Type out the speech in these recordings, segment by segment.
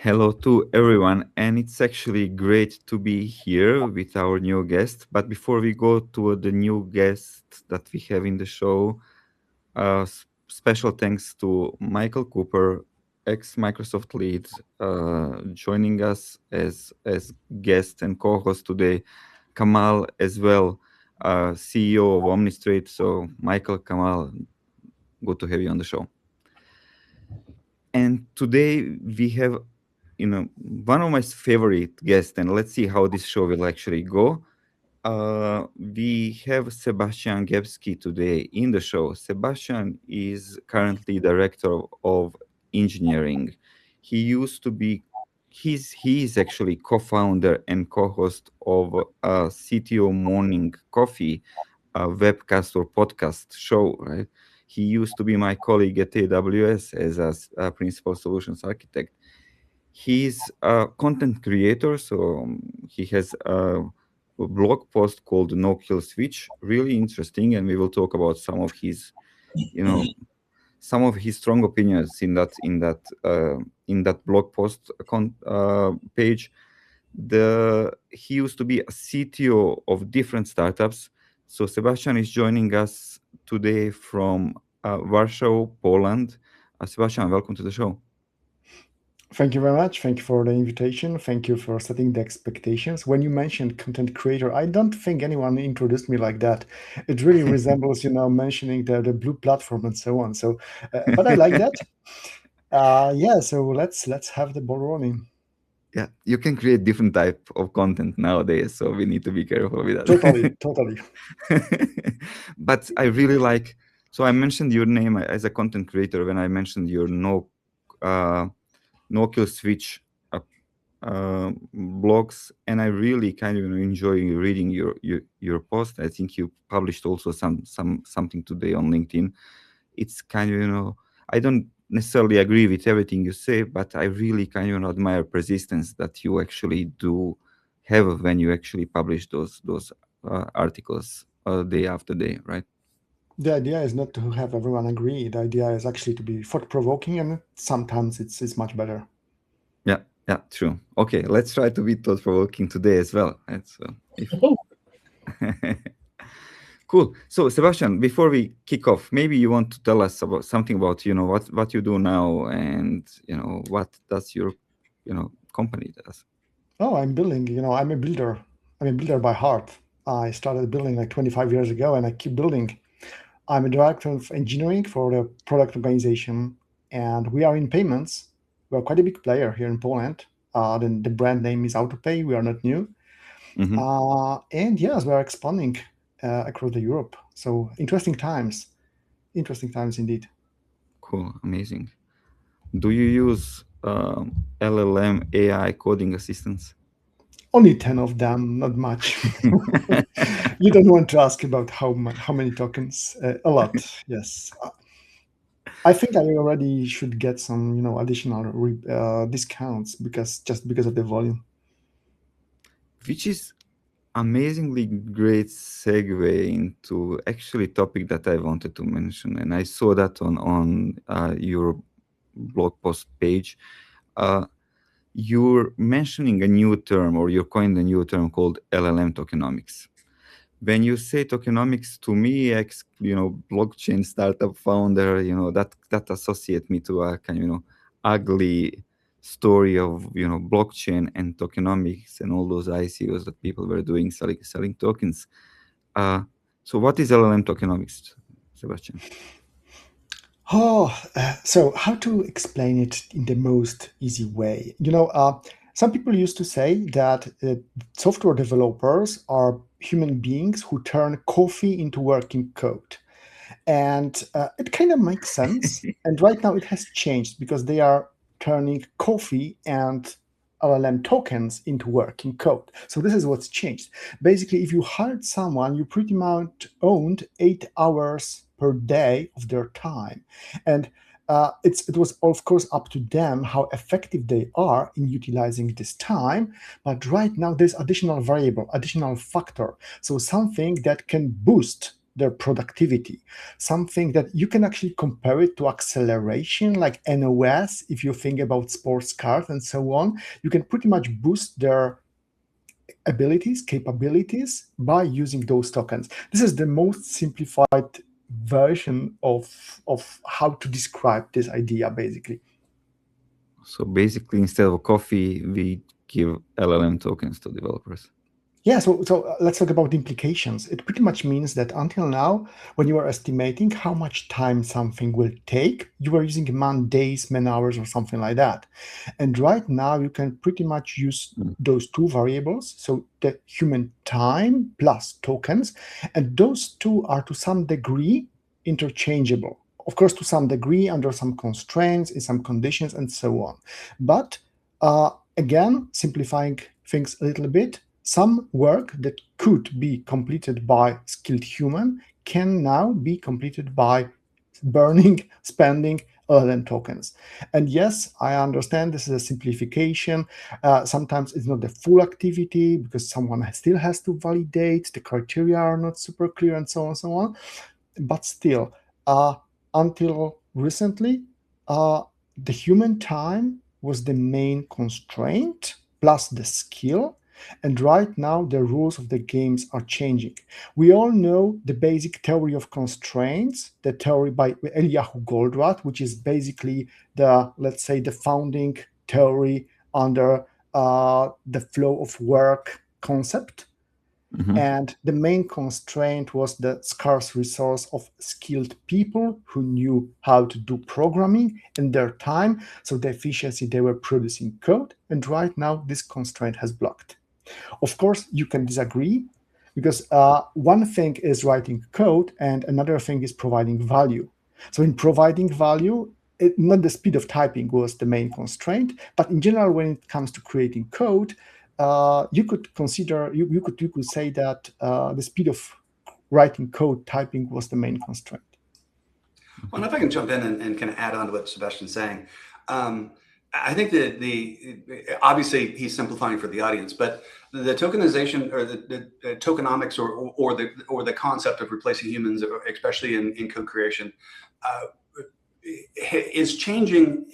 Hello to everyone, and it's actually great to be here with our new guest. But before we go to the new guest that we have in the show, special thanks to Michael Cooper, ex-Microsoft lead, joining us as guest and co-host today. Kamal as well, CEO of Omnistrate. So Michael, Kamal, good to have you on the show. And today we have one of my favorite guests, and let's see how this show will actually go. We have Sebastian Gebski today in the show. Sebastian is currently director of engineering. He used to be, he is actually co-founder and co-host of CTO Morning Coffee, a webcast or podcast show, right? He used to be my colleague at AWS as a principal solutions architect. He's a content creator, so he has a blog post called No Kill Switch, really interesting, and we will talk about some of his, some of his strong opinions in that blog post page. He used to be a CTO of different startups. So Sebastian is joining us today from Warsaw, Poland. Sebastian, welcome to the show. Thank you very much. Thank you for the invitation. Thank you for setting the expectations. When you mentioned content creator, I don't think anyone introduced me like that. It really resembles, mentioning the blue platform and so on. So, but I like that. Yeah. So let's have the ball rolling. Yeah, you can create different type of content nowadays, so we need to be careful with that. Totally. But I really like. So I mentioned your name as a content creator when I mentioned your no kill switch blogs, and I really kind of enjoy reading your post. I think you published also something today on LinkedIn. It's kind of I don't necessarily agree with everything you say, but I really kind of admire persistence that you actually do have when you actually publish those articles day after day, right? The idea is not to have everyone agree. The idea is actually to be thought-provoking, and sometimes it's much better. Yeah, true. Okay, let's try to be thought-provoking today as well. Right? So Cool. So Sebastian, before we kick off, maybe you want to tell us about something about what you do now, and what does your company does. Oh, I'm building. I'm a builder. I'm a builder by heart. I started building like 25 years ago, and I keep building. I'm a director of engineering for the product organization, and we are in payments. We are quite a big player here in Poland. The brand name is AutoPay. We are not new. And yes, we are expanding across the Europe. So interesting times indeed. Cool, amazing. Do you use LLM AI coding assistants? Only 10 of them, not much. You don't want to ask about how many tokens. A lot, yes. I think I already should get some, additional discounts because of the volume. Which is amazingly great segue into actually topic that I wanted to mention, and I saw that on your blog post page. You're mentioning a new term, or you coined a new term called LLM tokenomics. When you say tokenomics, to me, blockchain startup founder, that associate me to a kind of ugly story of blockchain and tokenomics and all those ICOs that people were doing selling tokens. So what is LLM tokenomics, Sebastian? So how to explain it in the most easy way? Some people used to say that software developers are human beings who turn coffee into working code. And it kind of makes sense. And right now it has changed because they are turning coffee and LLM tokens into working code. So this is what's changed. Basically, if you hired someone, you pretty much owned 8 hours per day of their time. And it was, of course, up to them how effective they are in utilizing this time. But right now, there's additional variable, additional factor. So something that can boost their productivity. Something that you can actually compare it to acceleration, like NOS. If you think about sports cars and so on, you can pretty much boost their abilities, capabilities by using those tokens. This is the most simplified version of how to describe this idea, basically. So basically, instead of coffee, we give LLM tokens to developers. Yeah, so let's talk about the implications. It pretty much means that until now, when you are estimating how much time something will take, you were using man days, man hours, or something like that. And right now, you can pretty much use those two variables, so the human time plus tokens, and those two are to some degree interchangeable. Of course, to some degree, under some constraints, in some conditions, and so on. But again, simplifying things a little bit, some work that could be completed by skilled human can now be completed by spending LLM tokens. And yes, I understand this is a simplification. Sometimes it's not the full activity because someone still has to validate, the criteria are not super clear, and so on and so on. But still, until recently, the human time was the main constraint plus the skill. And right now, the rules of the games are changing. We all know the basic theory of constraints, the theory by Eliyahu Goldratt, which is basically the, let's say, the founding theory under the flow of work concept. And the main constraint was the scarce resource of skilled people who knew how to do programming in their time, so the efficiency they were producing code. And right now, this constraint has blocked. Of course, you can disagree because one thing is writing code and another thing is providing value. So in providing value, not the speed of typing was the main constraint, but in general, when it comes to creating code, you could consider, you could say that the speed of writing code, typing was the main constraint. Well, and if I can jump in and kind of add on to what Sebastian's saying, I think that obviously he's simplifying for the audience, but the tokenization or the tokenomics or the concept of replacing humans, especially in code creation, is changing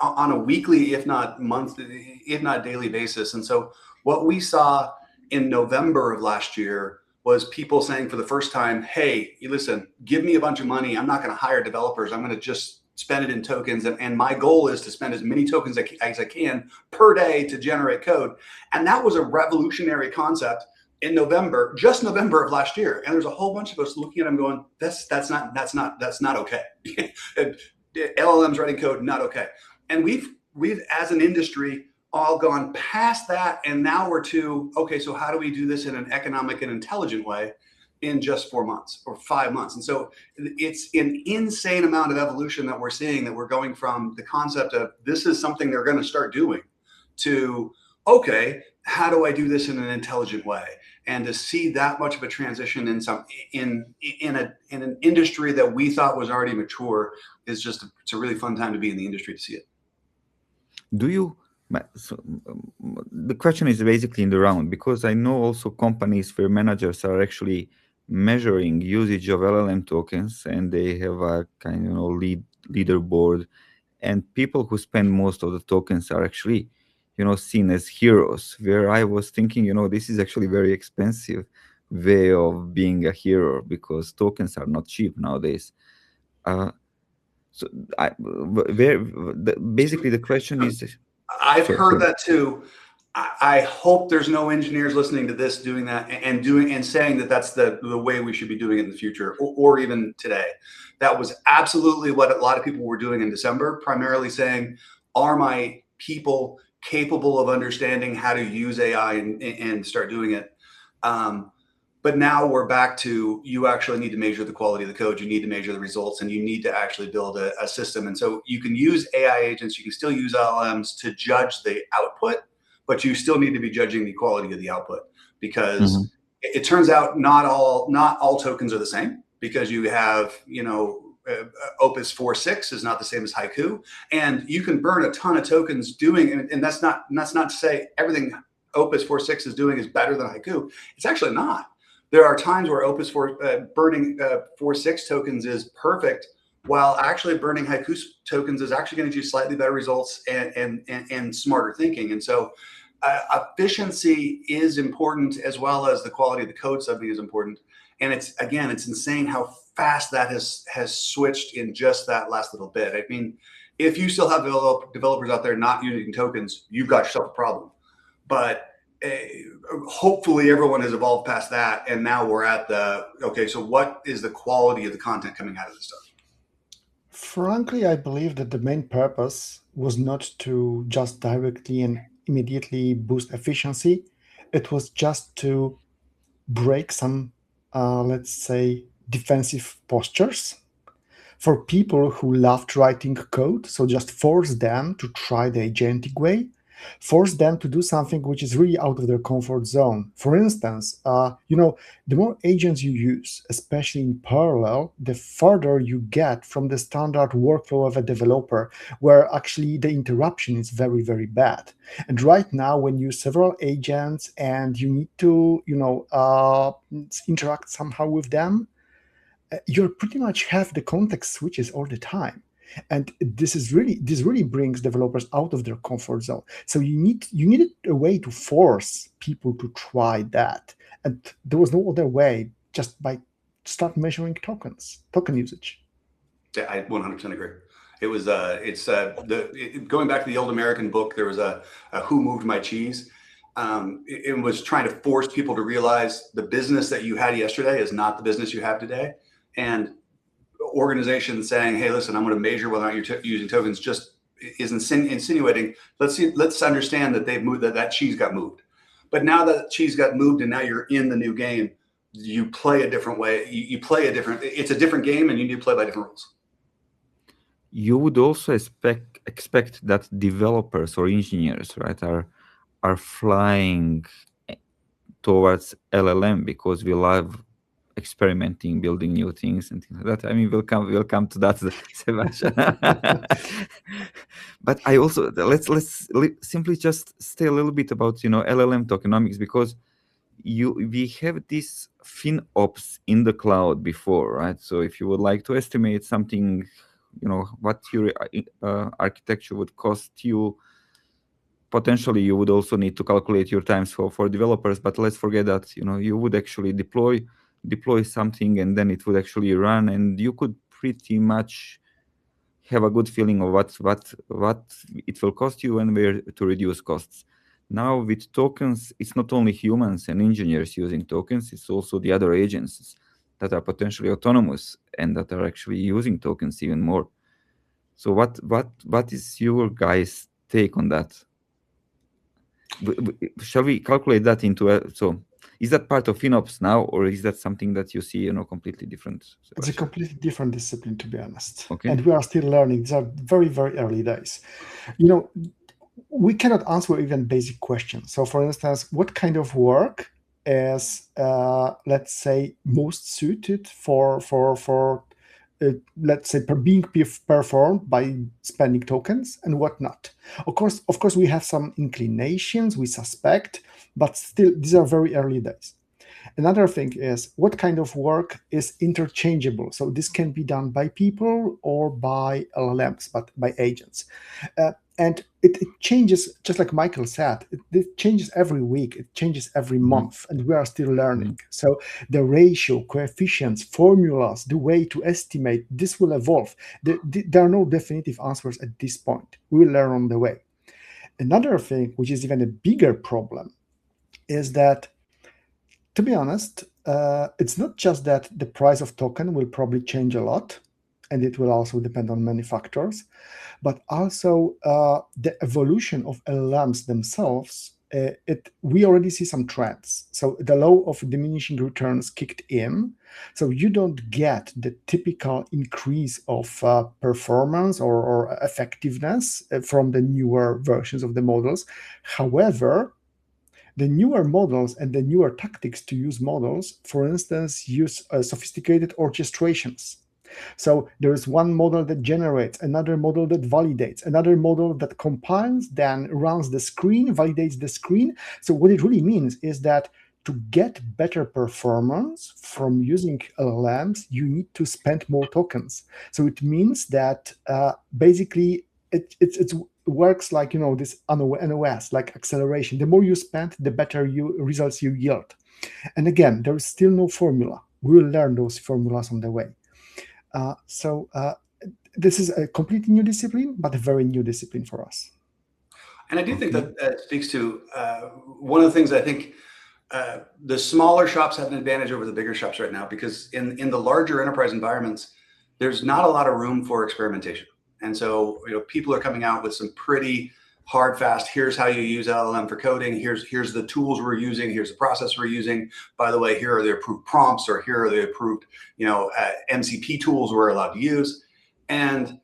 on a weekly, if not monthly, if not daily basis. And so what we saw in November of last year was people saying for the first time, hey, listen, give me a bunch of money. I'm not going to hire developers. I'm going to just spend it in tokens. And my goal is to spend as many tokens as I can per day to generate code. And that was a revolutionary concept in November, just November of last year. And there's a whole bunch of us looking at them going, that's not okay. LLMs writing code, not okay. And we've as an industry all gone past that, and now we're to, okay, so how do we do this in an economic and intelligent way in just 4 months or 5 months? And so it's an insane amount of evolution that we're seeing, that we're going from the concept of this is something they're going to start doing to, okay, how do I do this in an intelligent way? And to see that much of a transition in an industry that we thought was already mature is just, it's a really fun time to be in the industry to see it. The question is basically in the round, because I know also companies where managers are actually measuring usage of LLM tokens, and they have a kind of leaderboard, and people who spend most of the tokens are actually seen as heroes, where I was thinking, this is actually very expensive way of being a hero, because tokens are not cheap nowadays. Basically the question is, I've heard that too. I hope there's no engineers listening to this doing that and saying that that's the way we should be doing it in the future, or even today. That was absolutely what a lot of people were doing in December, primarily saying, are my people capable of understanding how to use AI and start doing it? But now we're back to, you actually need to measure the quality of the code, you need to measure the results, and you need to actually build a system. And so you can use AI agents, you can still use LLMs to judge the output, but you still need to be judging the quality of the output, because it turns out not all tokens are the same, because you have, Opus 4.6 is not the same as Haiku, and you can burn a ton of tokens doing, and that's not to say everything Opus 4.6 is doing is better than Haiku. It's actually not. there are times where Opus burning 4.6 tokens is perfect, while actually burning Haiku tokens is actually going to do slightly better results and smarter thinking. And so efficiency is important, as well as the quality of the code something is important. And it's insane how fast that has switched in just that last little bit. I mean, if you still have developers out there not using tokens, you've got yourself a problem. But hopefully everyone has evolved past that, and now we're at okay, so what is the quality of the content coming out of this stuff? Frankly, I believe that the main purpose was not to just directly and immediately boost efficiency. It was just to break some, let's say, defensive postures for people who loved writing code. So just force them to try the agentic way, force them to do something which is really out of their comfort zone. For instance, the more agents you use, especially in parallel, the further you get from the standard workflow of a developer, where actually the interruption is very, very bad. And right now, when you use several agents and you need to, interact somehow with them, you pretty much have the context switches all the time. And this really brings developers out of their comfort zone. So you needed a way to force people to try that. And there was no other way, just by start measuring token usage. Yeah, I 100% agree. It was going back to the old American book, there was a Who Moved My Cheese? It was trying to force people to realize the business that you had yesterday is not the business you have today. And organizations saying, hey, listen, I'm going to measure whether or not you're using tokens just is insinuating, let's understand that they've moved, that cheese got moved. But now that cheese got moved and now you're in the new game, you play a different way. It's a different game, and you need to play by different rules. You would also expect that developers or engineers, right, are flying towards LLM because we love experimenting, building new things and things like that. I mean, we'll come to that, Sebastian. But I also let's simply just stay a little bit about LLM tokenomics, because we have this FinOps in the cloud before, right? So if you would like to estimate something, what your architecture would cost you, potentially you would also need to calculate your times for developers. But let's forget that you would actually deploy something, and then it would actually run, and you could pretty much have a good feeling of what it will cost you and where to reduce costs. Now with tokens, it's not only humans and engineers using tokens, it's also the other agents that are potentially autonomous and that are actually using tokens even more. So what is your guys' take on that? Shall we calculate that so is that part of FinOps now, or is that something that you see completely different? It's a completely different discipline, to be honest. Okay. And we are still learning. These are very, very early days. We cannot answer even basic questions. So for instance, what kind of work is, let's say, most suited for let's say, being performed by spending tokens, and what not? Of course, we have some inclinations, we suspect, but still, these are very early days. Another thing is, what kind of work is interchangeable? So this can be done by people or by LLMs, but by agents. And it changes, just like Michael said, it changes every week, it changes every month, and we are still learning. So the ratio, coefficients, formulas, the way to estimate, this will evolve. There are no definitive answers at this point. We will learn on the way. Another thing, which is even a bigger problem, is that, to be honest, it's not just that the price of token will probably change a lot, and it will also depend on many factors, but also the evolution of LLMs themselves. We already see some trends. So the law of diminishing returns kicked in. So you don't get the typical increase of performance or effectiveness from the newer versions of the models. However, the newer models and the newer tactics to use models, for instance, use sophisticated orchestrations. So there is one model that generates, another model that validates, another model that compiles, then runs the screen, validates the screen. So what it really means is that to get better performance from using LLMs, you need to spend more tokens. So it means that basically it works like, this NOS, like acceleration. The more you spend, the better results you yield. And again, there is still no formula. We will learn those formulas on the way. So this is a completely new discipline, but a very new discipline for us. And I do think that speaks to one of the things I think the smaller shops have an advantage over the bigger shops right now, because in the larger enterprise environments, there's not a lot of room for experimentation. And so, people are coming out with some pretty hard, fast, here's how you use LLM for coding. Here's the tools we're using. Here's the process we're using. By the way, here are the approved prompts, or here are the approved, MCP tools we're allowed to use. And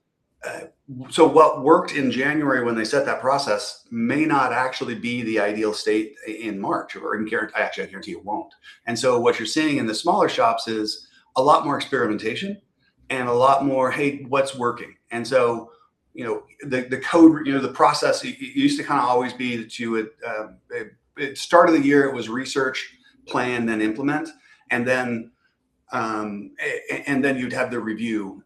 so what worked in January when they set that process may not actually be the ideal state in March, or I guarantee it won't. And so what you're seeing in the smaller shops is a lot more experimentation and a lot more, hey, what's working? And so, the code, the process, it used to kind of always be that you would, at start of the year, it was research, plan, then implement, and then you'd have the review.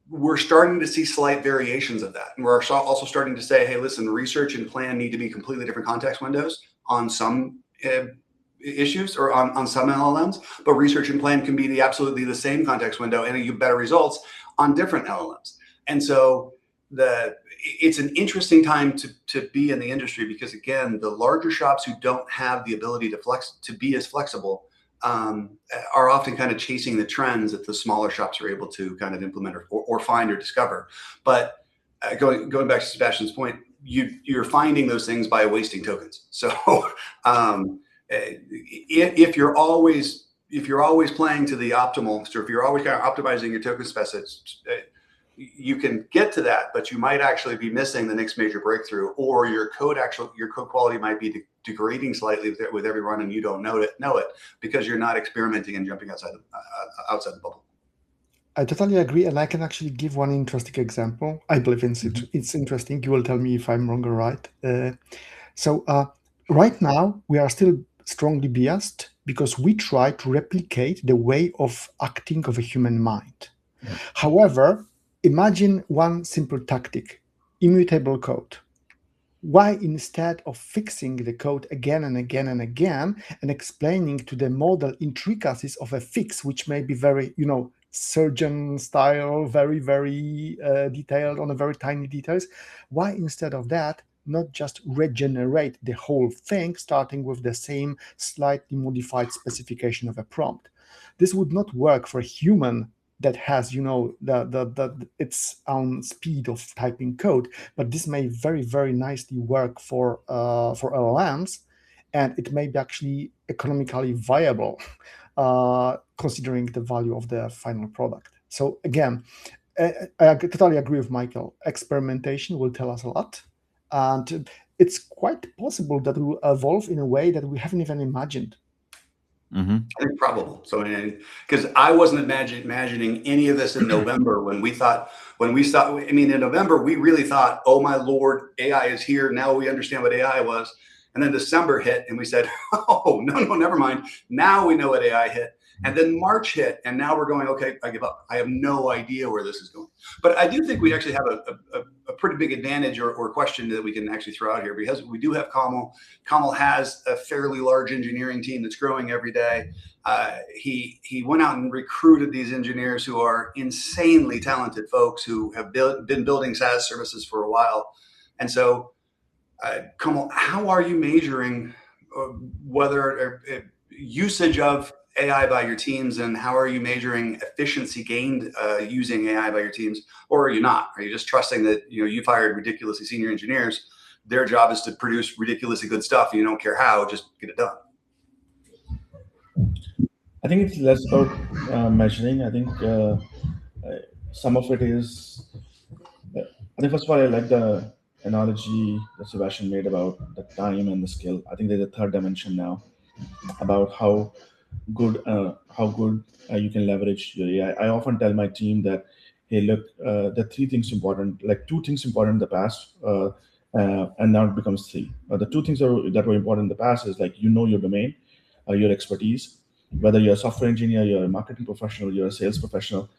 We're starting to see slight variations of that. And we're also starting to say, hey, listen, research and plan need to be completely different context windows on some issues, or on some LLMs, but research and plan can be absolutely the same context window and you get better results on different LLMs. And so it's an interesting time to be in the industry, because again, the larger shops who don't have the ability to be as flexible are often kind of chasing the trends that the smaller shops are able to kind of implement or find or discover. But going back to Sebastian's point, you're finding those things by wasting tokens. So if you're always playing to the optimal, or if you're always kind of optimizing your token specifics, you can get to that, but you might actually be missing the next major breakthrough, or your code quality might be degrading slightly with every run, and you don't know it because you're not experimenting and jumping outside the bubble. I totally agree, and I can actually give one interesting example. I believe it's interesting. You will tell me if I'm wrong or right. So right now we are still strongly biased because we try to replicate the way of acting of a human mind. Yeah. However, imagine one simple tactic: immutable code. Why, instead of fixing the code again and again and again and explaining to the model intricacies of a fix, which may be very, surgeon style, very, very detailed on a very tiny details, why instead of that not just regenerate the whole thing, starting with the same slightly modified specification of a prompt? This would not work for a human that has, its own speed of typing code, but this may very, very nicely work for LLMs, and it may be actually economically viable, considering the value of the final product. So again, I totally agree with Michael. Experimentation will tell us a lot, and it's quite possible that we will evolve in a way that we haven't even imagined. Mm-hmm. I think probable. So, because I wasn't imagining any of this in November when we thought, in November, we really thought, oh my Lord, AI is here. Now we understand what AI was. And then December hit and we said, oh, no, never mind. Now we know what AI hit. And then March hit, and now we're going, okay, I give up. I have no idea where this is going. But I do think we actually have a pretty big advantage or question that we can actually throw out here, because we do have Kamal. Kamal has a fairly large engineering team that's growing every day. He went out and recruited these engineers who are insanely talented folks who have been building SaaS services for a while. And so, Kamal, how are you measuring whether usage of AI by your teams, and how are you measuring efficiency gained using AI by your teams? Or are you not? Are you just trusting that you've hired ridiculously senior engineers? Their job is to produce ridiculously good stuff, and you don't care how, just get it done. I think it's less about measuring. I think some of it is. I think first of all, I like the analogy that Sebastian made about the time and the skill. I think there's a third dimension now about how good you can leverage your AI. I often tell my team that, hey, look, there are 3 things important, like 2 things important in the past, and now it becomes 3. The 2 things that were important in the past is like your domain, your expertise, whether you're a software engineer, you're a marketing professional, you're a sales professional,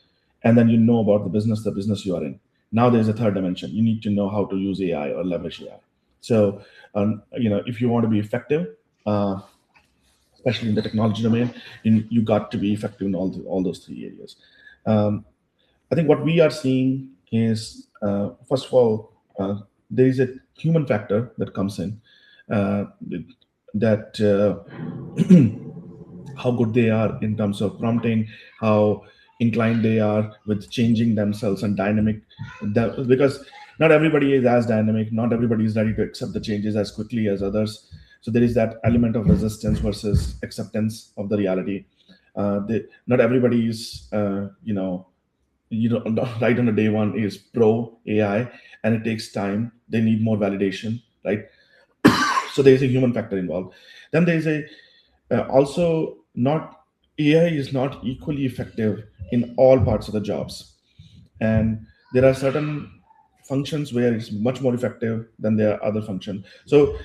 and then you know about the business you are in. Now there's a third dimension. You need to know how to use AI or leverage AI. So, if you want to be effective, especially in the technology domain, you got to be effective in all those 3 areas. I think what we are seeing is, first of all, there is a human factor that comes in, that how good they are in terms of prompting, how inclined they are with changing themselves and dynamic. Because not everybody is as dynamic, not everybody is ready to accept the changes as quickly as others. So there is that element of resistance versus acceptance of the reality. Not everybody is, right on the day one is pro AI, and it takes time. They need more validation, right? So there is a human factor involved. Then there is also not AI is not equally effective in all parts of the jobs, and there are certain functions where it's much more effective than there are other functions. So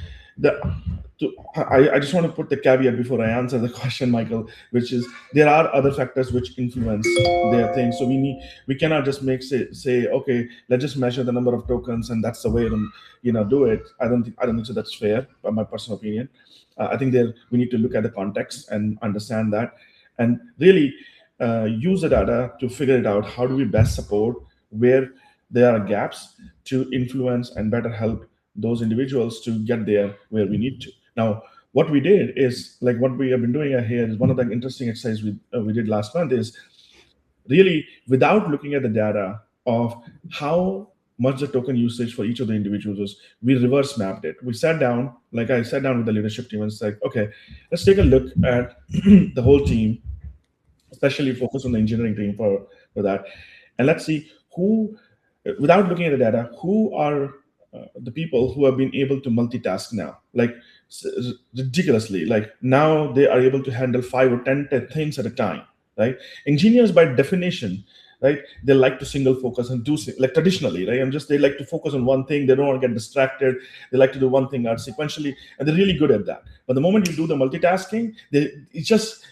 I just want to put the caveat before I answer the question, Michael, which is there are other factors which influence their thing. So we cannot just say okay, let's just measure the number of tokens and that's the way to do it. I don't think so. That's fair, by my personal opinion. I think we need to look at the context and understand that, and really use the data to figure it out. How do we best support where there are gaps to influence and better help those individuals to get there where we need to. Now, what we did is, like what we have been doing here is one of the interesting exercises we did last month is really, without looking at the data of how much the token usage for each of the individuals, we reverse mapped it. We sat down, like I sat down with the leadership team and said, okay, let's take a look at the whole team, especially focus on the engineering team for that. And let's see who, without looking at the data, who are the people who have been able to multitask now, like ridiculously. Like now they are able to handle 5 or 10 things at a time, right? Engineers by definition, right, they like to single focus and do like traditionally, right? They like to focus on one thing. They don't want to get distracted. They like to do one thing sequentially, and they're really good at that. But the moment you do the multitasking, they just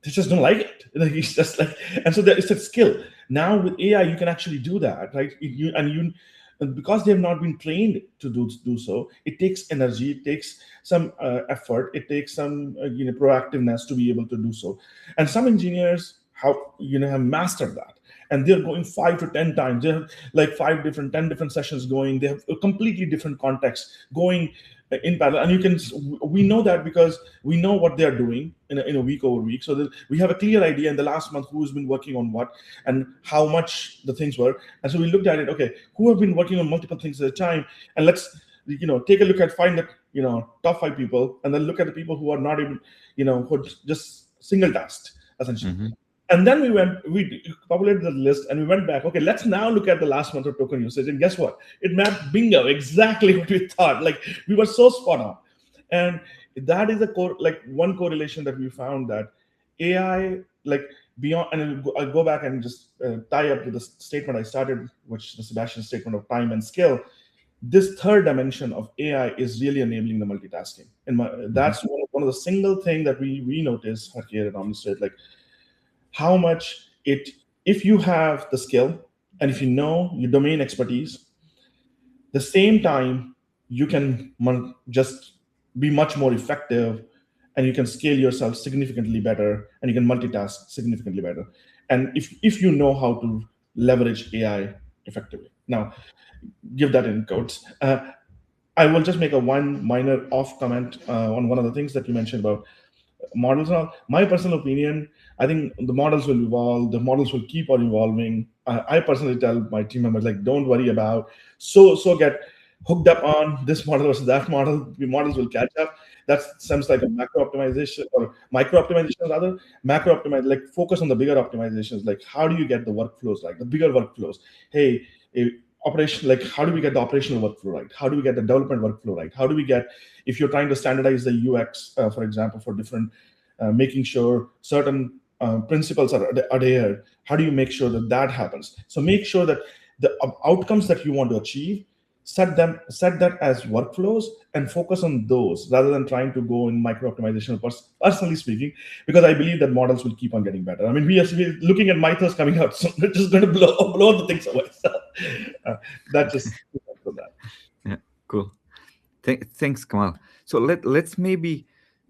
don't like it. It's just like, and so it's a skill. Now with AI, you can actually do that, right? And because they have not been trained to do so, it takes energy, it takes some effort, it takes some proactiveness to be able to do so. And some engineers have mastered that, and they're going 5 to 10 times. They have like 10 different sessions going. They have a completely different context going in parallel, and we know that because we know what they are doing in a week over week. So we have a clear idea in the last month who's been working on what and how much the things were. And so we looked at it. Okay, who have been working on multiple things at a time, and let's take a look at find the top 5 people, and then look at the people who are not even who are just single tasked essentially. Mm-hmm. And then we populated the list and we went back. Okay, let's now look at the last month of token usage. And guess what? It mapped bingo, exactly what we thought. Like we were so spot on. And that is one correlation that we found, that AI, like beyond, and I'll go back and just tie up to the statement I started, which the Sebastian statement of time and skill. This third dimension of AI is really enabling the multitasking. And that's one of the single thing that we notice here at Omnistrate, like how much if you have the skill and if you know your domain expertise, the same time you can just be much more effective, and you can scale yourself significantly better, and you can multitask significantly better. And if you know how to leverage AI effectively. Now, give that in quotes. I will just make one minor off comment on one of the things that you mentioned about models. Now, my personal opinion, I think the models will evolve. The models will keep on evolving. I personally tell my team members, like, don't worry about so get hooked up on this model versus that model. The models will catch up. That sounds like a macro optimization or micro optimization rather. Macro optimize, like focus on the bigger optimizations. Like how do you get the workflows right? The bigger workflows. Hey, operation, like how do we get the operational workflow right? How do we get the development workflow right? How do we get, if you're trying to standardize the UX, for example, for different, making sure certain principles are adhered, how do you make sure that happens? So make sure that the outcomes that you want to achieve set that as workflows and focus on those rather than trying to go in micro optimization. Personally speaking, because I believe that models will keep on getting better. I mean, we're looking at Mythos coming out soon. It's just going to blow the things away. So that's just that. Yeah, cool. Thanks, Kamal. So let's maybe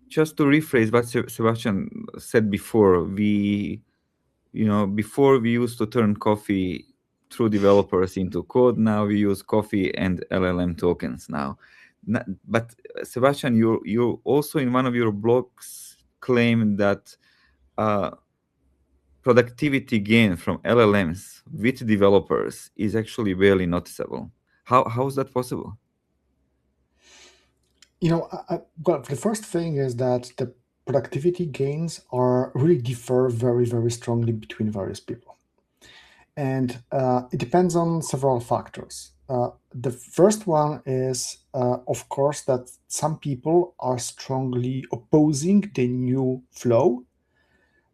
just to rephrase what Sebastian said before. Before we used to turn coffee through developers into code. Now we use coffee and LLM tokens now. But Sebastian, you also in one of your blogs claim that productivity gain from LLMs with developers is actually barely noticeable. How is that possible? Well, the first thing is that the productivity gains really differ very, very strongly between various people. And it depends on several factors. The first one is, of course, that some people are strongly opposing the new flow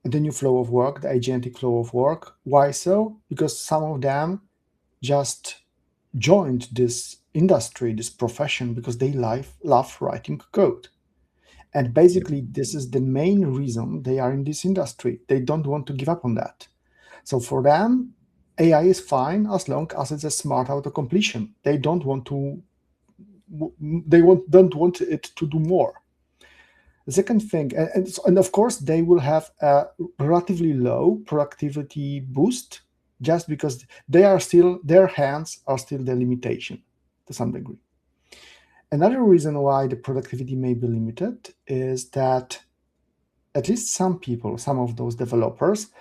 of work, the agentic flow of work. Why so? Because some of them just joined this industry, this profession, because they love writing code. And basically, this is the main reason they are in this industry. They don't want to give up on that. So for them, AI is fine as long as it's a smart auto-completion. They don't want it to do more. The second thing, and of course, they will have a relatively low productivity boost just because their hands are still the limitation to some degree. Another reason why the productivity may be limited is that at least some people, some of those developers,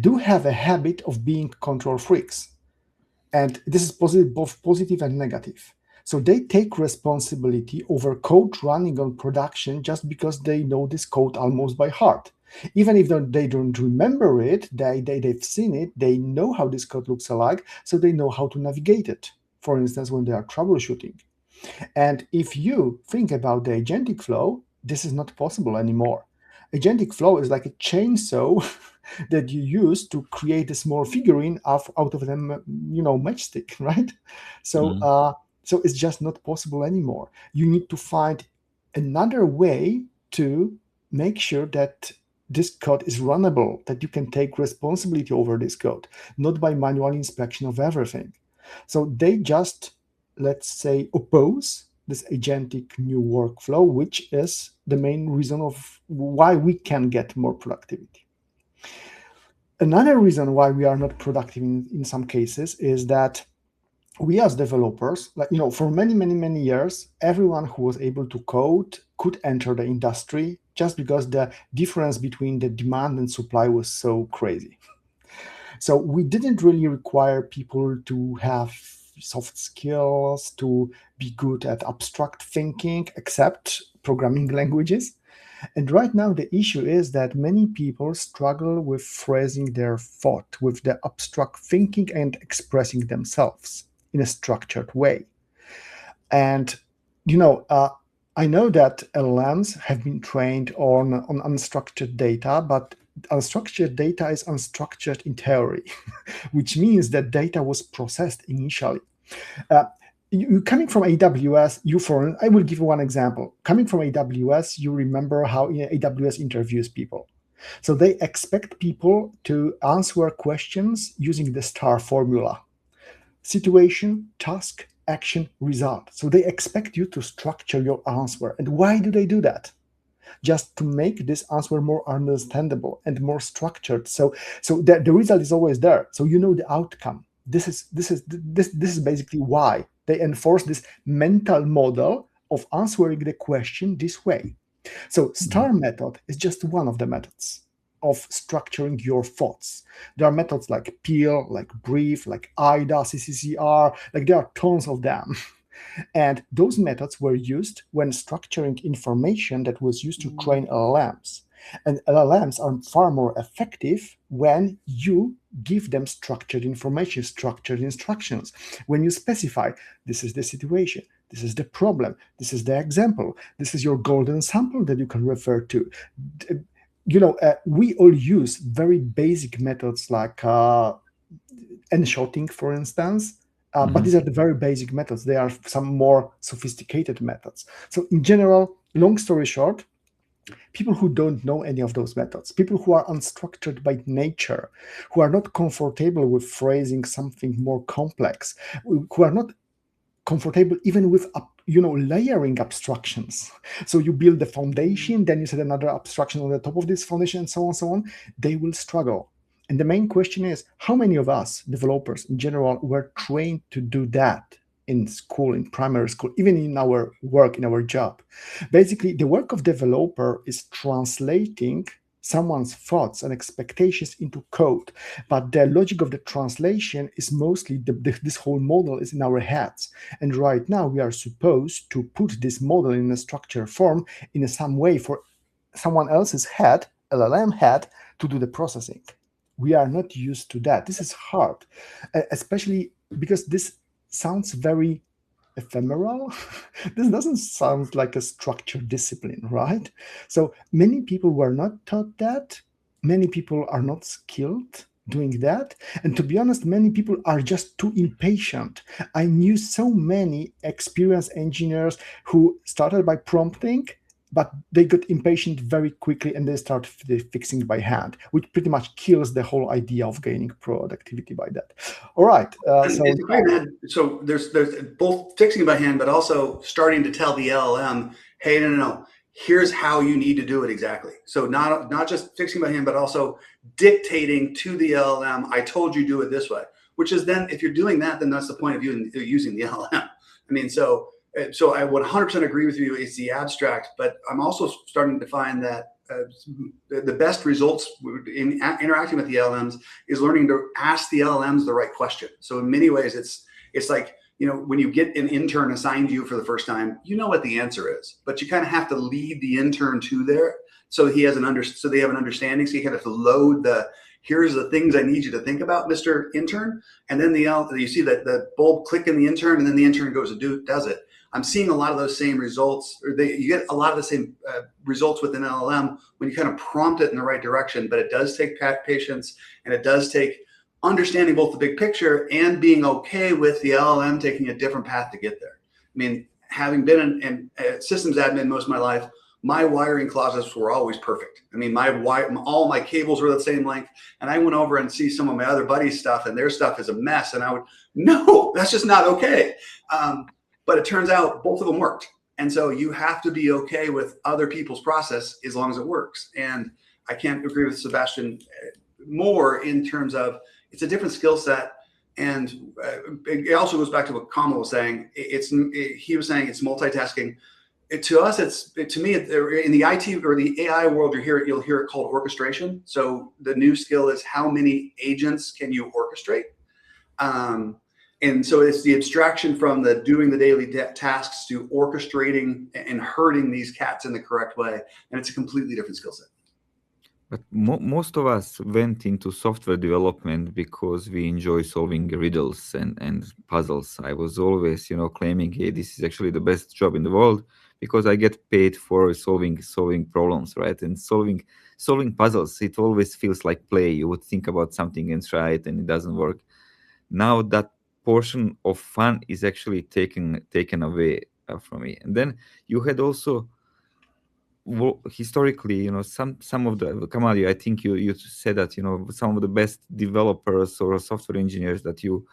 do have a habit of being control freaks. And this is both positive and negative. So they take responsibility over code running on production just because they know this code almost by heart. Even if they don't remember it, they've seen it, they know how this code looks alike, so they know how to navigate it, for instance, when they are troubleshooting. And if you think about the agentic flow, this is not possible anymore. Agentic flow is like a chainsaw that you use to create a small figurine out of a matchstick, right? So so it's just not possible anymore. You need to find another way to make sure that this code is runnable, that you can take responsibility over this code, not by manual inspection of everything. So they just, let's say, oppose this agentic new workflow, which is the main reason of why we can get more productivity. Another reason why we are not productive in some cases is that we as developers, for many years, everyone who was able to code could enter the industry just because the difference between the demand and supply was so crazy. So we didn't really require people to have soft skills, to be good at abstract thinking, except programming languages. And right now, the issue is that many people struggle with phrasing their thought, with the abstract thinking and expressing themselves in a structured way. And, I know that LLMs have been trained on unstructured data, but unstructured data is unstructured in theory, which means that data was processed initially. You coming from AWS, I will give you one example. Coming from AWS, you remember how AWS interviews people. So they expect people to answer questions using the STAR formula: situation, task, action, result. So they expect you to structure your answer. And why do they do that? Just to make this answer more understandable and more structured. So the result is always there. So you know the outcome. This is basically why they enforce this mental model of answering the question this way. So STAR method is just one of the methods of structuring your thoughts. There are methods like PEEL, like BRIEF, like IDA, CCCR, there are tons of them. And those methods were used when structuring information that was used to train LLMs. And LLMs are far more effective when you give them structured information, structured instructions. When you specify, this is the situation, this is the problem, this is the example, this is your golden sample that you can refer to. We all use very basic methods like enshotting, for instance, But these are the very basic methods. There are some more sophisticated methods. So in general, long story short, people who don't know any of those methods, people who are unstructured by nature, who are not comfortable with phrasing something more complex, who are not comfortable even with layering abstractions. So you build the foundation, then you set another abstraction on the top of this foundation, and so on. They will struggle. And the main question is, how many of us developers in general were trained to do that in school, in primary school, even in our work, in our job? Basically, the work of developer is translating someone's thoughts and expectations into code, but the logic of the translation is mostly this whole model is in our heads, and right now we are supposed to put this model in a structured form in some way for someone else's head, LLM head, to do the processing. We are not used to that. This is hard, especially because this sounds very ephemeral. This doesn't sound like a structured discipline, right? So many people were not taught that. Many people are not skilled doing that. And to be honest, many people are just too impatient. I knew so many experienced engineers who started by prompting, but they got impatient very quickly and they start fixing by hand, which pretty much kills the whole idea of gaining productivity by that. All right. So there's both fixing by hand, but also starting to tell the LLM, hey, no, here's how you need to do it exactly. So not just fixing by hand, but also dictating to the LLM, I told you do it this way, which is then, if you're doing that, then that's the point of using the LLM. I mean, so I would 100% agree with you. It's the abstract, but I'm also starting to find that the best results in interacting with the LLMs is learning to ask the LLMs the right question. So in many ways, it's like, when you get an intern assigned to you for the first time, you know what the answer is, but you kind of have to lead the intern to there, so he has so they have an understanding. So you kind of have to load here's the things I need you to think about, Mr. Intern, and then you see that the bulb click in the intern, and then the intern goes and does it. I'm seeing a lot of those same results, or you get a lot of the same results with an LLM when you kind of prompt it in the right direction. But it does take patience, and it does take understanding both the big picture and being okay with the LLM taking a different path to get there. I mean, having been in systems admin most of my life, my wiring closets were always perfect. I mean, all my cables were the same length, and I went over and see some of my other buddies' stuff, and their stuff is a mess, and no, that's just not okay. But it turns out both of them worked. And so you have to be okay with other people's process as long as it works. And I can't agree with Sebastian more in terms of it's a different skill set. And it also goes back to what Kamal was saying. He was saying it's multitasking. To us, to me, in the IT or the AI world, you'll hear it called orchestration. So the new skill is how many agents can you orchestrate? And so it's the abstraction from doing the daily tasks to orchestrating and herding these cats in the correct way. And it's a completely different skill set. But most of us went into software development because we enjoy solving riddles and puzzles. I was always, claiming, hey, this is actually the best job in the world because I get paid for solving problems, right? And solving puzzles, it always feels like play. You would think about something and try it, and it doesn't work. Now that portion of fun is actually taken away from me. And then you had also historically, some of the Kamal, I think you said that some of the best developers or software engineers that you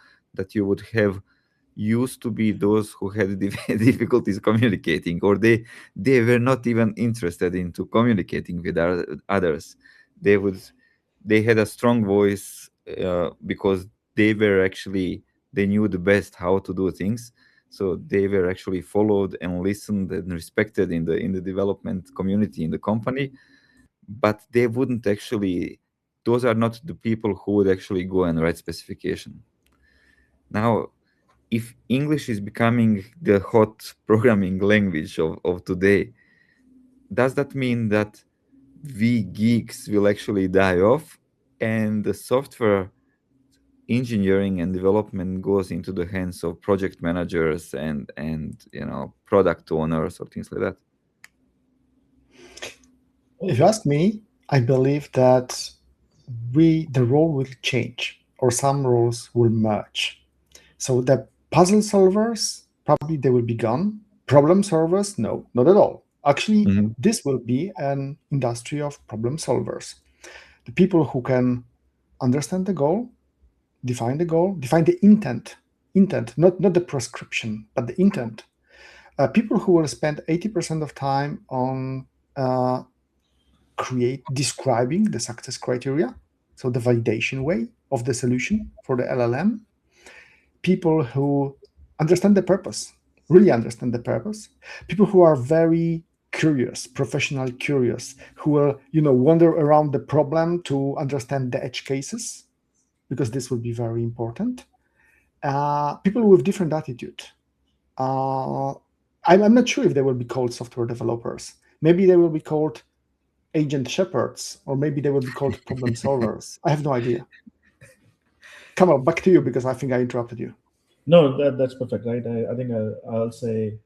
would have used to be those who had difficulties communicating, or they were not even interested into communicating with others. They had a strong voice because they knew the best how to do things. So they were actually followed and listened and respected in the development community in the company, but they wouldn't actually. Those are not the people who would actually go and write specification. Now, if English is becoming the hot programming language of today, does that mean that we geeks will actually die off and the software engineering and development goes into the hands of project managers and product owners or things like that? If you ask me, I believe that the role will change, or some roles will merge. So the Puzzle solvers, probably they will be gone. Problem solvers, no, not at all. Actually, this will be an industry of problem solvers. The people who can understand the goal, define the intent, not the prescription, but the intent. People who will spend 80% of time on describing the success criteria, so the validation way of the solution for the LLM. People who understand the purpose, really understand the purpose. People who are very curious, professional curious, who will, wander around the problem to understand the edge cases, because this will be very important. People with different attitude. I'm not sure if they will be called software developers. Maybe they will be called agent shepherds, or maybe they will be called problem solvers. I have no idea. Kamal, back to you, because I think I interrupted you. No, that's perfect, right? I think I'll say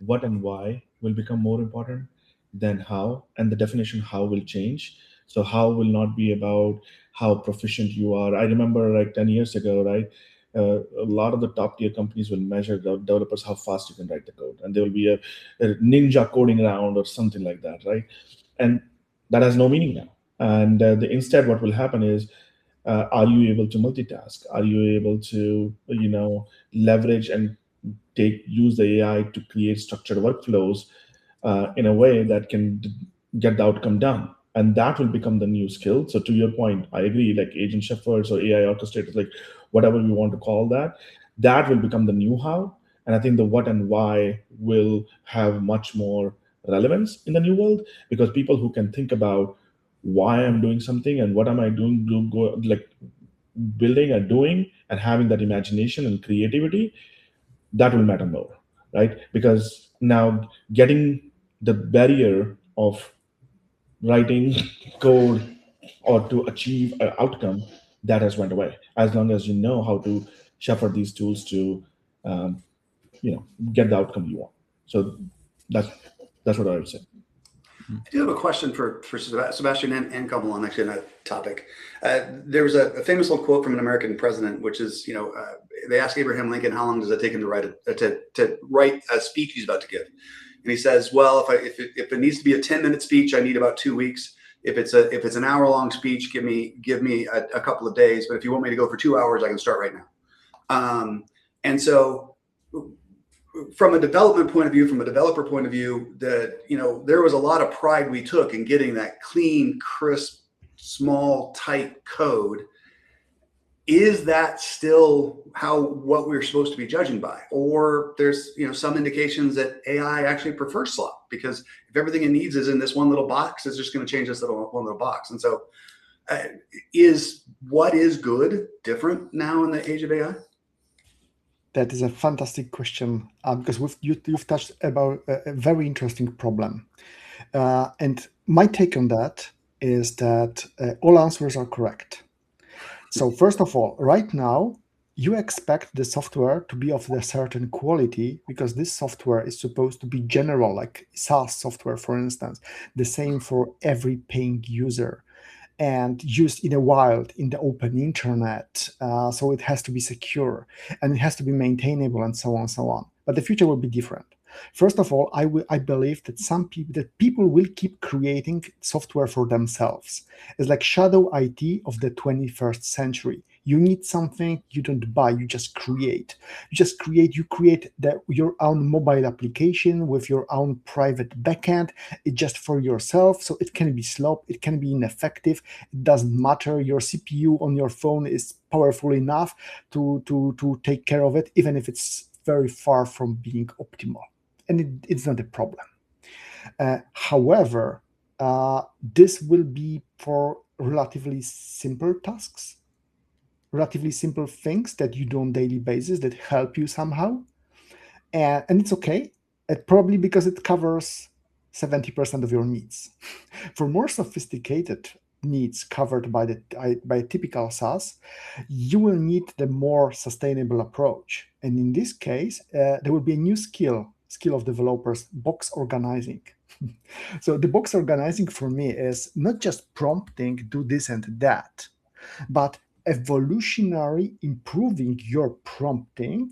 what and why will become more important than how, and the definition how will change. So how will not be about how proficient you are. I remember like 10 years ago, right? A lot of the top tier companies will measure the developers how fast you can write the code, and there will be a ninja coding round or something like that, right? And that has no meaning now. And instead, what will happen is, are you able to multitask? Are you able to, leverage and use the AI to create structured workflows in a way that can get the outcome done? And that will become the new skill. So to your point, I agree, like agent shepherds or AI orchestrators, like whatever we want to call that, that will become the new how. And I think the what and why will have much more relevance in the new world, because people who can think about why I'm doing something and what am I doing, like building and doing and having that imagination and creativity, that will matter more, right? Because now getting the barrier of writing code or to achieve an outcome, that has went away, as long as you know how to shepherd these tools to get the outcome you want. So that's what I would say. I do have a question for Sebastian and Kamal on actually on that topic. There was a famous little quote from an American president, which is, they asked Abraham Lincoln, how long does it take him to write a speech he's about to give? And he says, well, if it needs to be a 10-minute speech, I need about 2 weeks. If it's an hour-long speech, give me a couple of days. But if you want me to go for 2 hours, I can start right now. And so, from a development point of view, from a developer point of view, there was a lot of pride we took in getting that clean, crisp, small, tight code. Is that still what we're supposed to be judging by? Or there's some indications that AI actually prefers slop, because if everything it needs is in this one little box, it's just going to change this one little box. And so is what is good different now in the age of AI? That is a fantastic question, because you've touched about a very interesting problem. And my take on that is that all answers are correct. So first of all, right now, you expect the software to be of a certain quality, because this software is supposed to be general, like SaaS software, for instance, the same for every paying user, and used in the wild, in the open internet. So it has to be secure, and it has to be maintainable, and so on and so on. But the future will be different. First of all, I believe that people will keep creating software for themselves. It's like shadow IT of the 21st century. You need something, you don't buy, you just create. You create your own mobile application with your own private backend. It's just for yourself, so it can be slow, it can be ineffective. It doesn't matter. Your CPU on your phone is powerful enough to take care of it, even if it's very far from being optimal. And it's not a problem. However, this will be for relatively simple tasks, relatively simple things that you do on a daily basis that help you somehow. And it's okay, probably because it covers 70% of your needs. For more sophisticated needs covered by a typical SaaS, you will need the more sustainable approach. And in this case, there will be a new skill of developers, box organizing. So the box organizing for me is not just prompting, do this and that, but evolutionary improving your prompting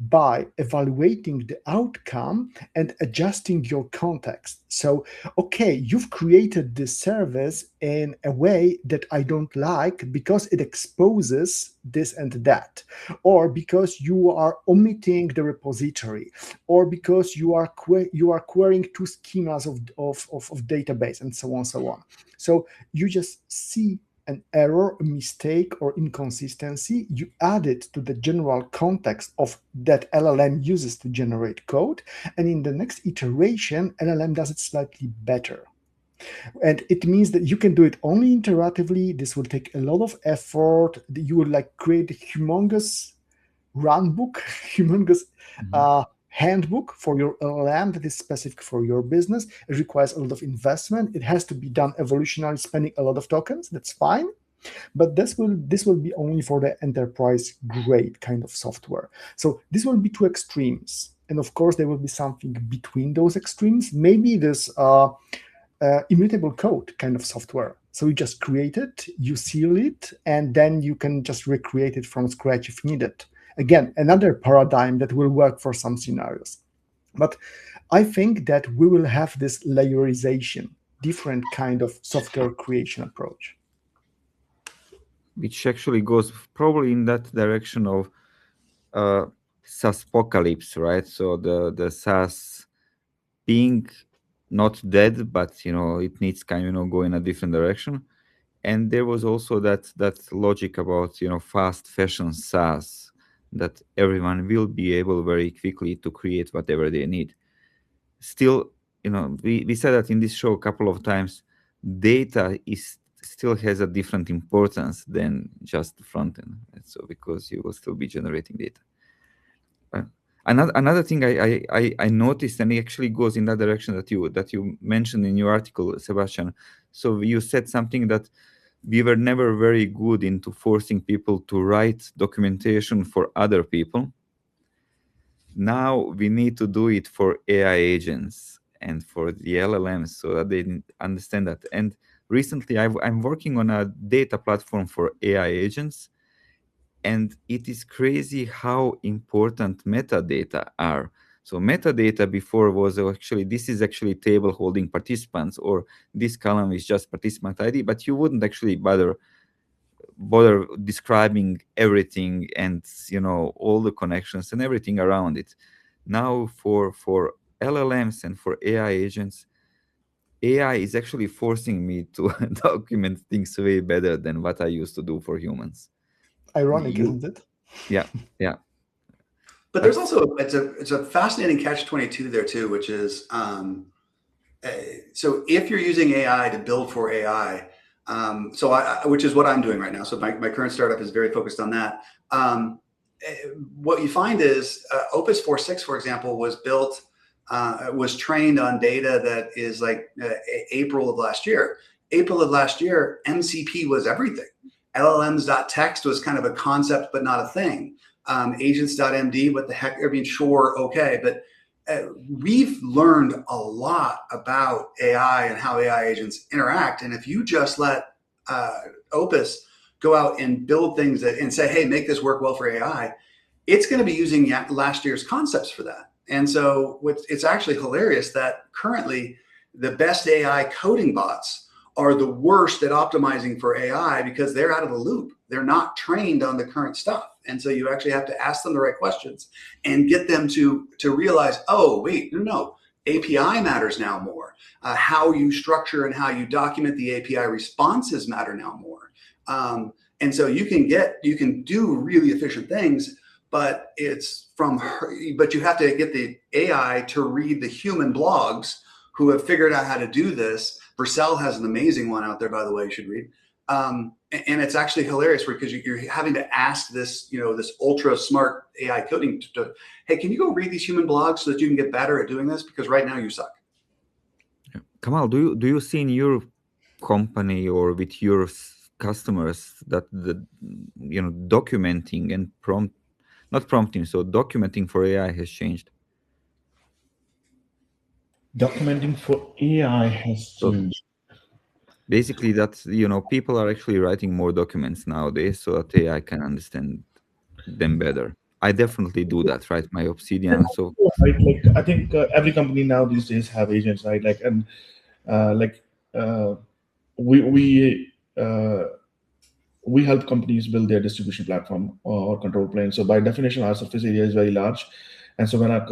by evaluating the outcome and adjusting your context. So, okay, you've created this service in a way that I don't like because it exposes this and that, or because you are omitting the repository, or because you are querying two schemas of database, and so on, so on. So you just see an error, a mistake, or inconsistency, you add it to the general context of that LLM uses to generate code, and in the next iteration, LLM does it slightly better. And it means that you can do it only iteratively. This will take a lot of effort. You will like create a humongous run book, humongous handbook for your LLM that is specific for your business. It requires a lot of investment. It has to be done evolutionarily, spending a lot of tokens. That's fine. But this will be only for the enterprise grade kind of software. So this will be two extremes. And of course, there will be something between those extremes. Maybe this immutable code kind of software. So you just create it, you seal it, and then you can just recreate it from scratch if needed. Again, another paradigm that will work for some scenarios. But I think that we will have this layerization, different kind of software creation approach. Which actually goes probably in that direction of SaaSpocalypse, right? So the SaaS being not dead, but it needs kind of go in a different direction. And there was also that logic about fast fashion SaaS, that everyone will be able very quickly to create whatever they need. Still, we said that in this show a couple of times, data still has a different importance than just the front end. So because you will still be generating data. Another thing I noticed, and it actually goes in that direction that you mentioned in your article, Sebastian. So you said something that we were never very good into forcing people to write documentation for other people. Now we need to do it for AI agents and for the LLMs so that they understand that. And recently I'm working on a data platform for AI agents, and it is crazy how important metadata are. So metadata before was actually, this is actually table holding participants, or this column is just participant ID, but you wouldn't actually bother describing everything and all the connections and everything around it. Now for LLMs and for AI agents, AI is actually forcing me to document things way better than what I used to do for humans. Ironic, isn't it? Yeah. But there's also it's a fascinating catch-22 there too, which is so if you're using AI to build for AI, which is what I'm doing right now. So my current startup is very focused on that. What you find is Opus 4.6, for example, was trained on data that is like April of last year. April of last year, MCP was everything. LLMs.txt was kind of a concept, but not a thing. Agents.md, what the heck? I mean, sure, okay, but we've learned a lot about AI and how AI agents interact. And if you just let Opus go out and build things and say, hey, make this work well for AI, it's going to be using last year's concepts for that. And so it's actually hilarious that currently the best AI coding bots are the worst at optimizing for AI because they're out of the loop. They're not trained on the current stuff. And so you actually have to ask them the right questions and get them to realize, oh, wait, no, API matters now more. How you structure and how you document the API responses matter now more. And so you can do really efficient things, but you have to get the AI to read the human blogs who have figured out how to do this. Vercel has an amazing one out there, by the way, you should read. And it's actually hilarious because you're having to ask this, this ultra smart AI coding to, hey, can you go read these human blogs so that you can get better at doing this? Because right now you suck. Kamal, do you see in your company or with your customers that the documenting and documenting for AI has changed? Documenting for AI has changed. Basically, that people are actually writing more documents nowadays so that AI can understand them better. I definitely do that, right? My Obsidian. So Right, like I think every company now these days have agents, right? Like, and like we help companies build their distribution platform or control plane. So by definition, our surface area is very large, and so when our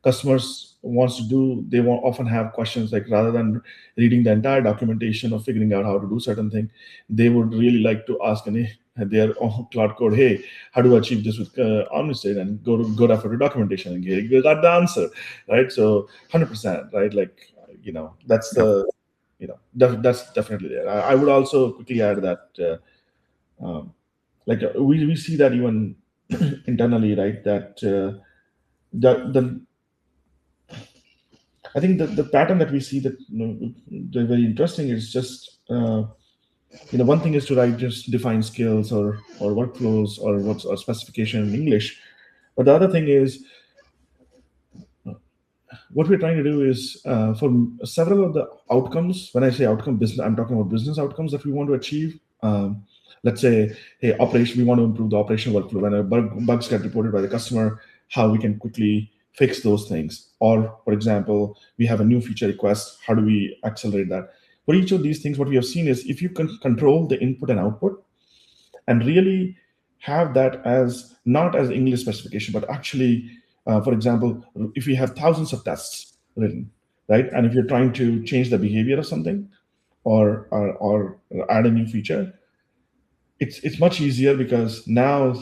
customers wants to do, they often have questions like, rather than reading the entire documentation or figuring out how to do certain thing, they would really like to ask their Claude code, hey, how do I achieve this with Omnistrate, and go after the documentation and get that the answer, right? So 100%, right? Like, that's the that's definitely there. I would also quickly add that we see that even internally, right? That the I think the pattern that we see that they're very interesting is just one thing is to write just define skills or workflows or what's a specification in English, but the other thing is what we're trying to do is for several of the outcomes. When I say outcome business, I'm talking about business outcomes that we want to achieve. Let's say, hey, operation, we want to improve the operational workflow. When a bugs get reported by the customer, how we can quickly fix those things. Or, for example, we have a new feature request. How do we accelerate that? For each of these things, what we have seen is if you can control the input and output and really have that as not as English specification, but actually, for example, if we have thousands of tests written, right? And if you're trying to change the behavior of something or add a new feature, it's much easier because now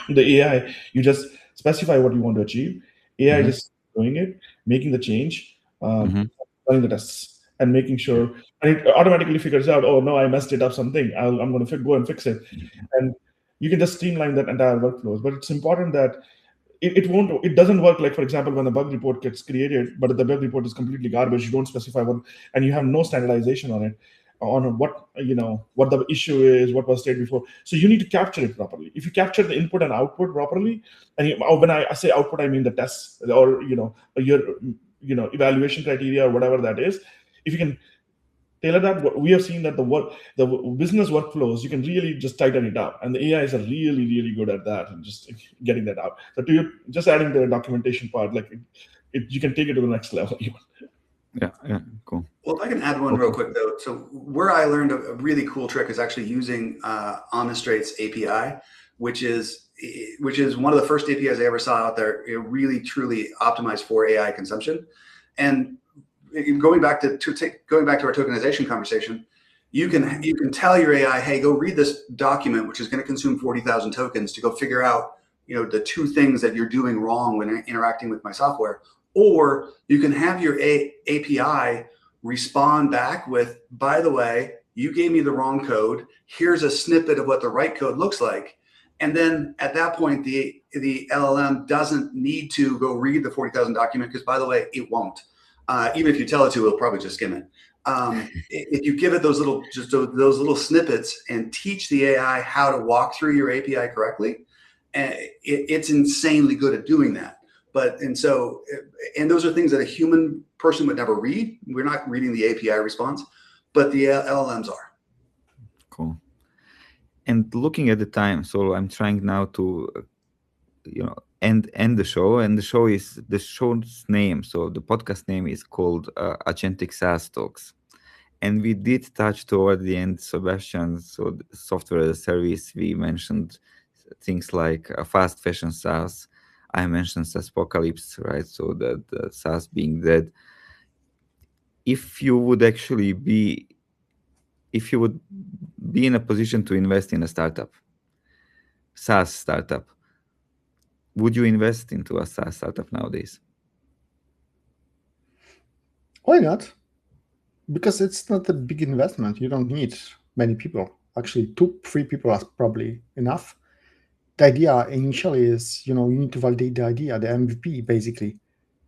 the AI, you just specify what you want to achieve. AI just doing it, making the change, running the tests, and making sure, and it automatically figures out, oh no, I messed it up something. I'm going to go and fix it, and you can just streamline that entire workflows. But it's important that it doesn't work like, for example, when a bug report gets created, but the bug report is completely garbage. You don't specify what, and you have no standardization on it, on what the issue is, what was stated before. So you need to capture it properly. If you capture the input and output properly, and when I say output, I mean the tests or your evaluation criteria or whatever that is. If you can tailor that, we have seen that the business workflows, you can really just tighten it up, and the AIs are really, really good at that and just getting that out. So just adding the documentation part, like you can take it to the next level even. Yeah, cool. Well, if I can add one real quick though. So where I learned a really cool trick is actually using Omnistrate's API, which is one of the first APIs I ever saw out there. It really truly optimized for AI consumption. And going back to our tokenization conversation, you can tell your AI, hey, go read this document, which is going to consume 40,000 tokens to go figure out the two things that you're doing wrong when interacting with my software. Or you can have your API respond back with, by the way, you gave me the wrong code. Here's a snippet of what the right code looks like. And then at that point, the LLM doesn't need to go read the 40,000 document, because, by the way, it won't. Even if you tell it to, it'll probably just skim it. If you give it those little snippets and teach the AI how to walk through your API correctly, it's insanely good at doing that. And those are things that a human person would never read. We're not reading the API response, but the LLMs are. Cool. And looking at the time, so I'm trying now to, end the show, and the show's name. So the podcast name is called Agentic SaaS Talks, and we did touch toward the end, Sebastian. So the software as a service, we mentioned things like fast fashion SaaS. I mentioned SaaSpocalypse, right? So that the SaaS being dead. If you would be in a position to invest in a SaaS startup, would you invest into a SaaS startup nowadays? Why not? Because it's not a big investment. You don't need many people. Actually, 2-3 people are probably enough. The idea initially is, you need to validate the idea, the MVP, basically,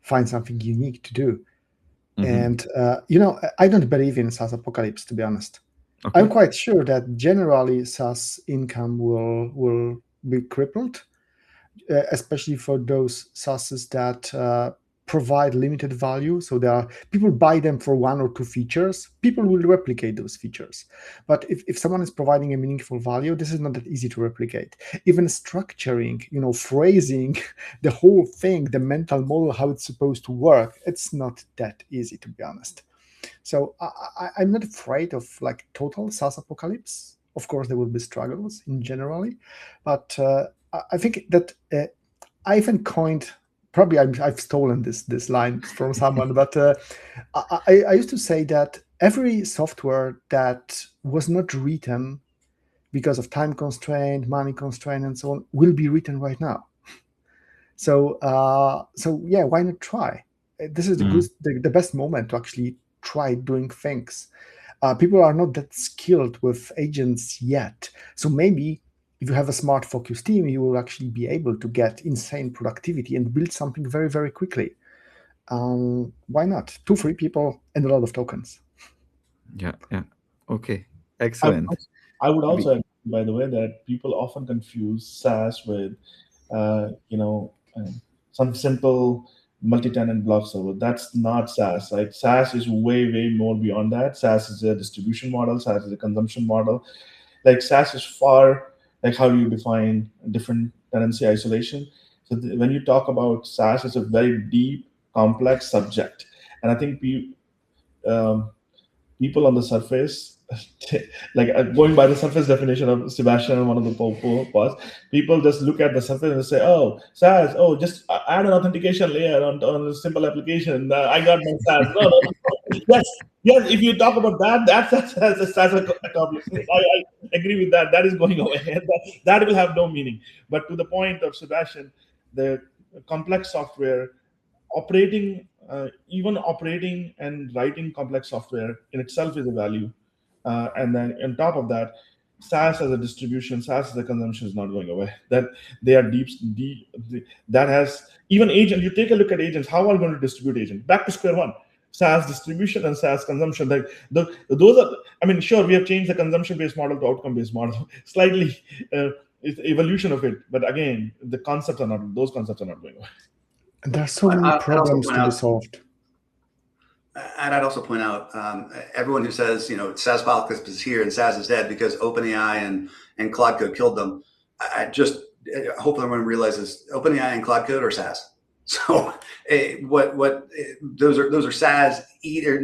find something unique to do. And, I don't believe in SaaS apocalypse, to be honest. Okay. I'm quite sure that generally SaaS income will be crippled, especially for those SaaSes that provide limited value. So there are people buy them for 1 or 2 features. People will replicate those features. But if someone is providing a meaningful value, this is not that easy to replicate. Even structuring, phrasing the whole thing, the mental model, how it's supposed to work, it's not that easy, to be honest. So I'm not afraid of like total SaaS apocalypse. Of course, there will be struggles in generally, but I think that I even coined, probably I've stolen this line from someone, but I used to say that every software that was not written because of time constraint, money constraint, and so on will be written right now. So yeah, why not try? This is the best moment to actually try doing things. People are not that skilled with agents yet. So maybe if you have a smart focus team, you will actually be able to get insane productivity and build something very, very quickly. Why not? 2-3 people and a lot of tokens. Yeah. Okay. Excellent. I would also agree, by the way, that people often confuse SaaS with, some simple multi-tenant block server. That's not SaaS. Like SaaS is way, way more beyond that. SaaS is a distribution model. SaaS is a consumption model. Like SaaS is far, like how do you define different tenancy isolation? So when you talk about SaaS, it's a very deep, complex subject. And I think people on the surface, like going by the surface definition of Sebastian and one of the posts, people just look at the surface and say, "Oh, SaaS, just add an authentication layer on a simple application. I got my SaaS." No. Yes. If you talk about that, that's a SaaS accomplishment. I agree with that. That is going away. That will have no meaning. But to the point of Sebastian, the complex software even operating and writing complex software in itself is a value. And then on top of that, SaaS as a distribution, SaaS as a consumption is not going away. That they are deep. That has even agent. You take a look at agents. How are we going to distribute agents? Back to square one. SaaS distribution and SaaS consumption. Like those are. I mean, sure, we have changed the consumption-based model to outcome-based model slightly. It's evolution of it, but again, those concepts are not going away. There are so many problems to be solved. And I'd also point out, everyone who says, SaaS apocalypse is here and SaaS is dead because OpenAI and Claude Code killed them. Hopefully everyone realizes OpenAI and Claude Code are SaaS. So those are SaaS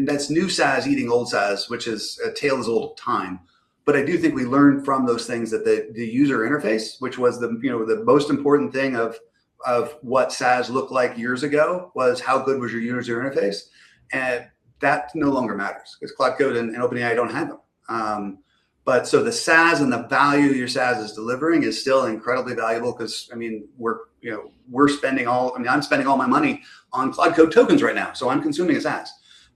that's new SaaS eating old SaaS, which is a tale as old of time. But I do think we learned from those things that the user interface, which was the most important thing of what SaaS looked like years ago, was how good was your user interface. And that no longer matters because Claude Code and OpenAI don't have them. But so the SaaS and the value your SaaS is delivering is still incredibly valuable because I'm spending all my money on Claude Code tokens right now. So I'm consuming a SaaS.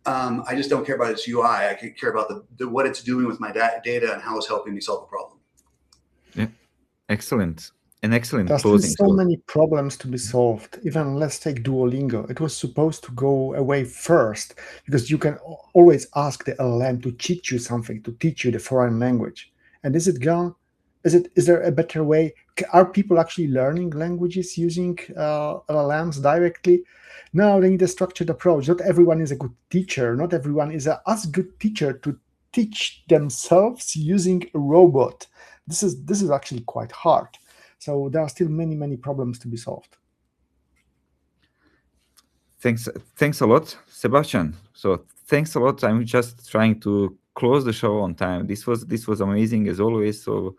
I just don't care about its UI. I care about what it's doing with my data and how it's helping me solve a problem. Yeah, excellent. An excellent There's closing. So many problems to be solved. Even let's take Duolingo. It was supposed to go away first because you can always ask the LLM to teach you something, to teach you the foreign language. And is it gone? Is there a better way? Are people actually learning languages using LLMs directly? No, they need a structured approach. Not everyone is a good teacher. Not everyone is as good teacher to teach themselves using a robot. This is actually quite hard. So there are still many, many problems to be solved. Thanks a lot, Sebastian. So thanks a lot. I'm just trying to close the show on time. This was amazing as always. So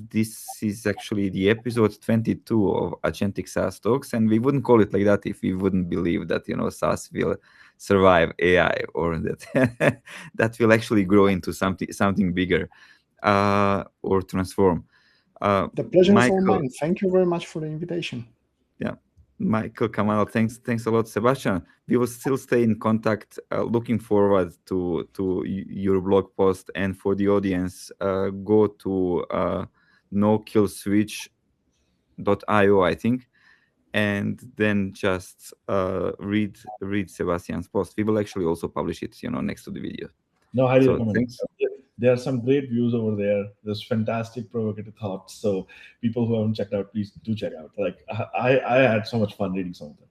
this is actually the episode 22 of Agentic SaaS Talks, and we wouldn't call it like that if we wouldn't believe that SaaS will survive AI or that that will actually grow into something bigger or transform. The pleasure is all mine. Thank you very much for the invitation. Yeah, Michael, Kamal, thanks a lot, Sebastian. We will still stay in contact. Looking forward to your blog post, and for the audience, go to nokillswitch.io, I think, and then just read Sebastian's post. We will actually also publish it, next to the video. No, highly recommend. There are some great views over there. There's fantastic provocative thoughts. So people who haven't checked out, please do check out. Like I had so much fun reading some of them.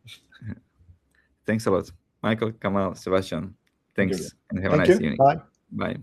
Thanks a lot. Michael, Kamal, Sebastian, Thank you. thanks, and have a Thank nice you. evening. Bye. Bye.